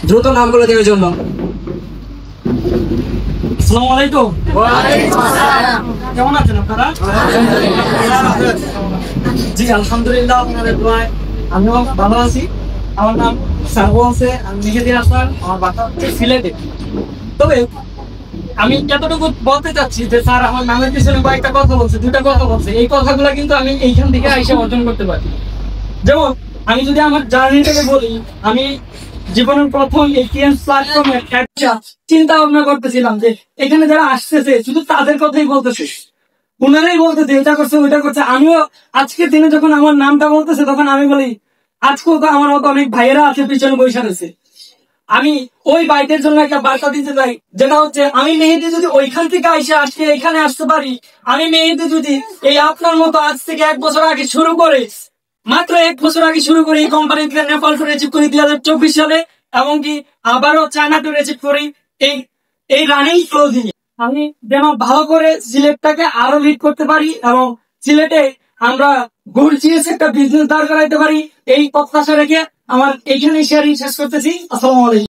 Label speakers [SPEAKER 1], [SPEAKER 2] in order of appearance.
[SPEAKER 1] দ্রুত নাম বলে দেওয়ার জন্য।
[SPEAKER 2] আসসালামু আলাইকুম। কেমন আছেন আপনারা? জি আলহামদুলিল্লাহ, আপনাদের দোয়ায় আমিও ভালো আছি। আমার নাম সার্ব আছে, আমি মেহেদি হাসান, আমার বাসা হচ্ছে সিলেটে। তবে আমি এতটুকু বলতে চাচ্ছি যে স্যার আমার নামের পিছনে কয়েকটা কথা বলছে, দুটা কথা বলছে, এই কথাগুলো কিন্তু আমি এইখান থেকে আইসা অর্জন করতে পারি। যেমন আমি যদি আমার জার্নিটাকে বলি, আমি জীবনের প্রথম এটিএম প্ল্যাটফর্মের একটা চিন্তা ভাবনা করতেছিলাম যে এখানে যারা আসতেছে শুধু তাদের কথাই বলতেছে, উনারাই বলতেছে এটা করছে ওইটা করছে। আমিও আজকের দিনে যখন আমার নামটা বলতেছে তখন আমি বলি আজকেও তো আমার মতো অনেক ভাইয়েরা আছে পিছনে বসে রয়েছে। আমি ওই বাইকের জন্য একটা বার্তা দিতে চাই, যেটা হচ্ছে আমি মেহেদি যদি ওইখান থেকে আইসে আজকে এখানে আসতে পারি, আমি মেহেদি যদি এই আপনার মতো আজ থেকে 1 বছর আগে শুরু করে, মাত্র 1 বছর আগে শুরু করে এই কোম্পানি থেকে নেপাল টু রিসিভ করি 2024 সালে, এমনকি আবারও চায়না টু রিসিভ করি এই এই রানিং ক্লোজিং, আমি যেন ভালো করে সিলেটটাকে আরো লিড করতে পারি এবং সিলেটে আমরা গর্জিয়াস একটা বিজনেস দাঁড় করাইতে পারি, এই প্রত্যাশা রেখে আমার এইখানে শেয়ারিং শেষ করতেছি। আসসালামু আলাইকুম।